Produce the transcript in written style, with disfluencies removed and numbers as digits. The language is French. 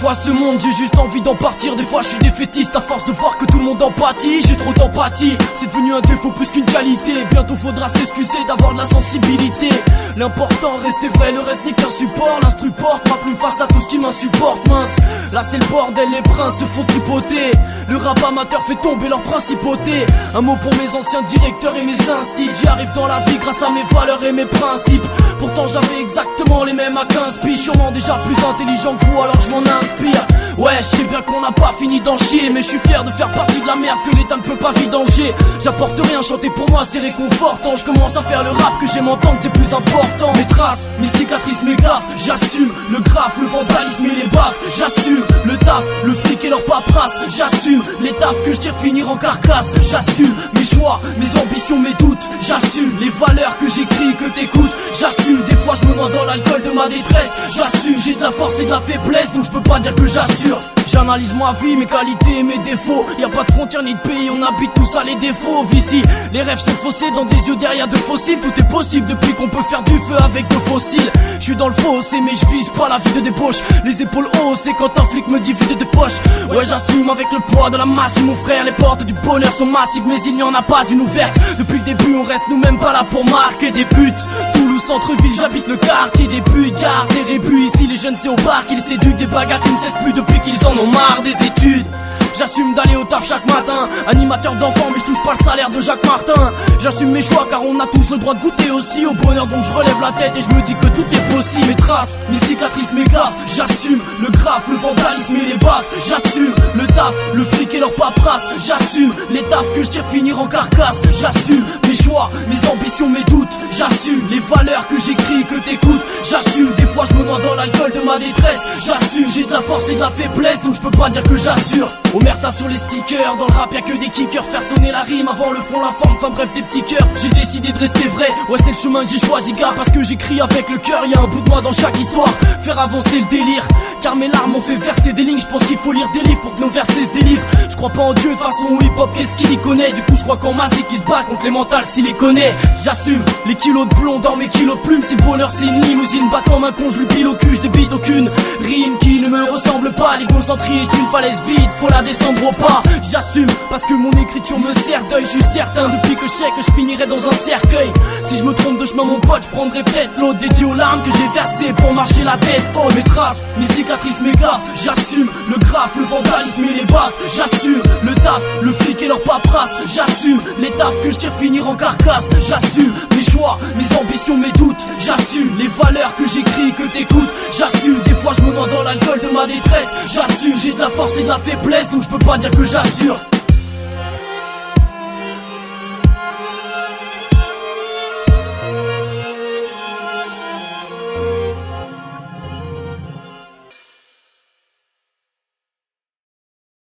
fois ce monde, j'ai juste envie d'en partir. Des fois je suis défaitiste à force de voir que tout le monde en pâtit. J'ai trop d'empathie, c'est devenu un défaut plus qu'une qualité. Bientôt faudra s'excuser d'avoir de la sensibilité. L'important rester vrai, le reste n'est qu'un support. L'instru porte ma plume face à tout ce qui m'insupporte. Mince, là c'est le bordel, les princes se font tripoter. Le rap amateur fait tomber leur principauté. Un mot pour mes anciens directeurs et mes instits. J'y arrive dans la vie grâce à mes valeurs et mes principes. Pourtant j'avais exactement les mêmes à 15 piges. Sûrement déjà plus intelligent que vous, alors je m'en inspire. Ouais, je sais bien qu'on n'a pas fini d'en chier, mais je suis fier de faire partie de la merde que l'État ne peut pas vidanger. J'apporte rien, chanter pour moi c'est réconfortant. Je commence à faire le rap, que j'aime entendre c'est plus important. Mes traces, mes cicatrices, mes gaffes, j'assume. Le graphe, le vandalisme et les baffes, j'assume. Le taf, le fric et leur paperasse, j'assume. Les tafs que je tire finir en carcasse, j'assume. Mes choix, mes ambitions, mes doutes, j'assume. Les valeurs que j'écris, que t'écoutes, j'assume. Des fois je me noie dans l'alcool de ma détresse, j'assume. J'ai de la force et de la faiblesse, donc je peux pas dire que j'assure. J'analyse ma vie, mes qualités et mes défauts. Y'a pas de frontières ni de pays, on habite tous à les défauts. Ici, les rêves sont faussés dans des yeux derrière de fossiles. Tout est possible depuis qu'on peut faire du feu avec de fossiles. Je suis dans le fossé mais je vise pas la vie de débauche. Les épaules haussées quand un flic me dit vide des poches. Ouais j'assume avec le poids de la masse, mon frère. Les portes du bonheur sont massives mais il n'y en a pas une ouverte. Depuis le début on reste nous-mêmes pas là pour marquer des buts. Toulouse centre-ville, j'habite le quartier des buts. Garde des rébus, ici les jeunes c'est au bar qu'ils s'éduquent. Des bagarres qui ne cessent plus depuis qu'ils en ont marre des études. J'assume d'aller au taf chaque matin. Animateur d'enfants mais je touche pas le salaire de Jacques Martin. J'assume mes choix car on a tous le droit de goûter aussi au bonheur. Donc je relève la tête et je me dis que tout est possible. Mes traces, mes cicatrices, mes gaffes, j'assume. Le graphe, le vandalisme et les baffes, j'assume. Le taf, le fric et leur paperasse, j'assume. Les tafs que je tire finir en carcasse, j'assume. Mes choix, mes ambitions, mes doutes, j'assume. Les valeurs que j'écris, que t'écoutes, j'assume. Des fois je me noie dans l'alcool de ma détresse, j'assume. J'ai de la force et de la faiblesse donc je peux pas dire que j'assure. Omerta sur les stickers, dans le rap y'a que des kickers. Faire sonner la rime avant le fond, la forme, enfin bref des petits cœurs. J'ai décidé de rester vrai, ouais c'est le chemin que j'ai choisi gars. Parce que j'écris avec le cœur, y'a un bout de moi dans chaque histoire. Faire avancer le délire, car mes larmes ont fait verser des lignes. Je pense qu'il faut lire des livres pour que nos versets se délivrent. Je crois pas en Dieu de façon au hip hop, qu'est-ce qu'il y connaît. Du coup je crois qu'en masse qui se bat contre les mentales s'il les connaît. J'assume les kilos de plomb dans mes kilos de plumes. Si le bonheur c'est une limousine, bat comme un con, je lui pile au cul, je débite aucune rime qui ne me ressemble pas. L'égocentrie est une falaise vide, faut la descendre au pas. J'assume parce que mon écriture me sert d'œil. Je suis certain depuis que je sais que je finirai dans un cercueil. Si je me trompe de chemin mon pote, je prendrai peut-être l'eau dédiée aux larmes que j'ai versées pour marcher la tête. Oh mes traces, mes cicatrices, mes gaffes, j'assume. Le graphe, le vandalisme et les baffes, j'assume. Le taf, le fric et leur paperasse, j'assume. Les tafs que je tire finir en carcasse, j'assume. Mes choix, mes ambitions, mes doutes, j'assume. Les valeurs que j'écris, que t'écoutes, j'assume. Des fois je me noie dans l'alcool de ma détresse, j'assume. J'ai de la force et de la faiblesse donc je peux pas dire que j'assure.